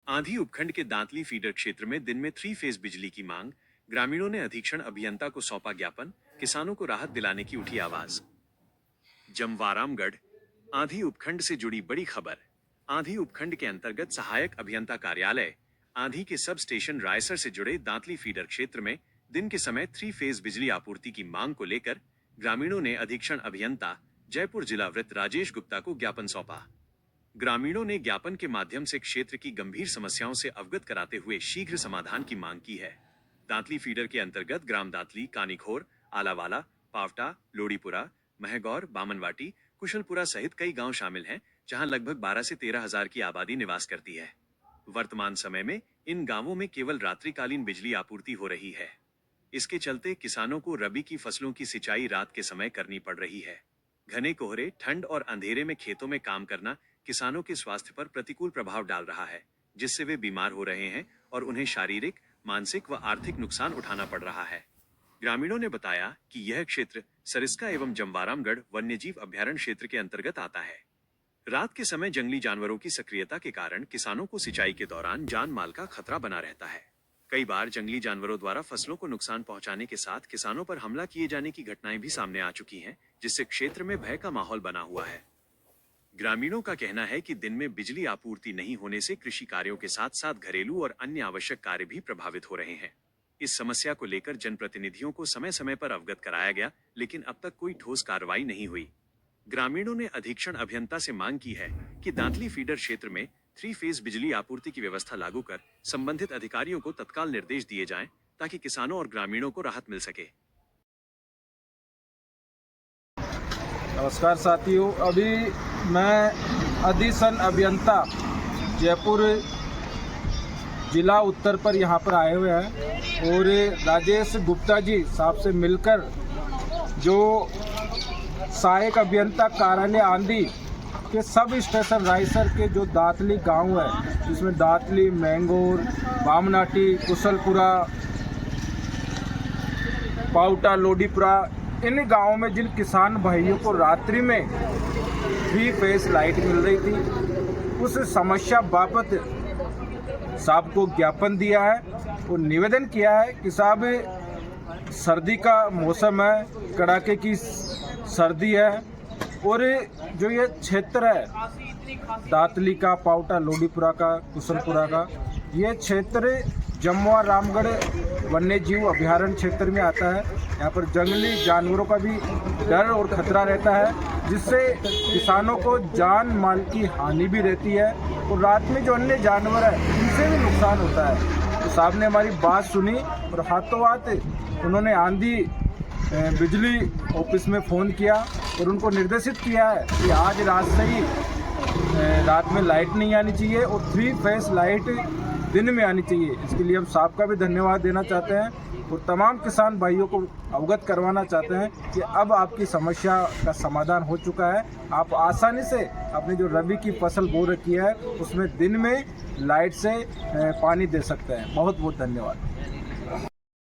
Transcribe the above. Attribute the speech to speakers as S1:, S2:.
S1: आंधी उपखंड के दांतली फीडर क्षेत्र में दिन में 3 फेज बिजली की मांग। ग्रामीणों ने अधीक्षण अभियंता को सौंपा ज्ञापन। किसानों को राहत दिलाने की उठी आवाज। जमवारामगढ़ आंधी उपखंड से जुड़ी बड़ी खबर। आंधी उपखंड के अंतर्गत सहायक अभियंता कार्यालय आंधी के सब स्टेशन रायसर से जुड़े दांतली फीडर क्षेत्र में दिन के समय 3 फेज बिजली आपूर्ति की मांग को लेकर ग्रामीणों ने अधीक्षण अभियंता जयपुर जिला वृत्त राजेश गुप्ता को ज्ञापन सौंपा। ग्रामीणों ने ज्ञापन के माध्यम से क्षेत्र की गंभीर समस्याओं से अवगत कराते हुए शीघ्र समाधान की मांग की है। दांतली फीडर के अंतर्गत ग्राम दांतली, कानीखोर, आलावाला, पावटा, लोड़ीपुरा, महगौर, बामनवाटी, कुशलपुरा सहित कई गांव शामिल हैं, जहां लगभग 12 से 13 हजार की आबादी निवास करती है। वर्तमान समय में इन गांवों में केवल रात्रिकालीन बिजली आपूर्ति हो रही है। इसके चलते किसानों को रबी की फसलों की सिंचाई रात के समय करनी पड़ रही है। घने कोहरे, ठंड और अंधेरे में खेतों में काम करना किसानों के स्वास्थ्य पर प्रतिकूल प्रभाव डाल रहा है, जिससे वे बीमार हो रहे हैं और उन्हें शारीरिक, मानसिक व आर्थिक नुकसान उठाना पड़ रहा है। ग्रामीणों ने बताया कि यह क्षेत्र सरिस्का एवं जमवारामगढ़ वन्यजीव अभयारण्य क्षेत्र के अंतर्गत आता है। रात के समय जंगली जानवरों की सक्रियता के कारण किसानों को सिंचाई के दौरान जान माल का खतरा बना रहता है। कई बार जंगली जानवरों द्वारा फसलों को नुकसान पहुंचाने के साथ किसानों पर हमला किए जाने की घटनाएं भी सामने आ चुकी हैं, जिससे क्षेत्र में भय का माहौल बना हुआ है। ग्रामीणों का कहना है कि दिन में बिजली आपूर्ति नहीं होने से कृषि कार्यों के साथ साथ घरेलू और अन्य आवश्यक कार्य भी प्रभावित हो रहे हैं। इस समस्या को लेकर जनप्रतिनिधियों को समय समय पर अवगत कराया गया, लेकिन अब तक कोई ठोस कार्रवाई नहीं हुई। ग्रामीणों ने अधीक्षण अभियंता से मांग की है कि दांतली फीडर क्षेत्र में 3 फेज बिजली आपूर्ति की व्यवस्था लागू कर संबंधित अधिकारियों को तत्काल निर्देश दिए जाएं, ताकि किसानों और ग्रामीणों को राहत मिल सके।
S2: नमस्कार साथियों, अभी मैं अधीक्षण अभियंता जयपुर जिला उत्तर पर यहाँ पर आए हुए हैं और राजेश गुप्ता जी साहब से मिलकर जो सहायक अभियंता कार्यालय आंधी के सब स्टेशन रायसर के जो दांतली गांव है, जिसमें दांतली, मैंगोर, बामनाटी, कुशलपुरा, पावटा, लोड़ीपुरा, इन गांवों में जिन किसान भाइयों को रात्रि में 3 फेज लाइट मिल रही थी, उस समस्या बाबत साहब को ज्ञापन दिया है और निवेदन किया है कि साहब सर्दी का मौसम है, कड़ाके की सर्दी है और जो ये क्षेत्र है दांतली का, पावटा, लोड़ीपुरा का, कुशलपुरा का, ये क्षेत्र जमवारामगढ़ वन्यजीव अभयारण्य क्षेत्र में आता है। यहाँ पर जंगली जानवरों का भी डर और खतरा रहता है, जिससे किसानों को जान माल की हानि भी रहती है और रात में जो अन्य जानवर है उनसे भी नुकसान होता है। तो साहब ने हमारी बात सुनी और हाथों हाथ उन्होंने आंधी बिजली ऑफिस में फ़ोन किया और उनको निर्देशित किया है कि आज रात से ही रात में लाइट नहीं आनी चाहिए और 3 फेज लाइट दिन में आनी चाहिए। इसके लिए हम साहब का भी धन्यवाद देना चाहते हैं और तमाम किसान भाइयों को अवगत करवाना चाहते हैं कि अब आपकी समस्या का समाधान हो चुका है। आप आसानी से अपनी जो रबी की फसल बो रखी है उसमें दिन में लाइट से पानी दे सकते हैं। बहुत बहुत धन्यवाद।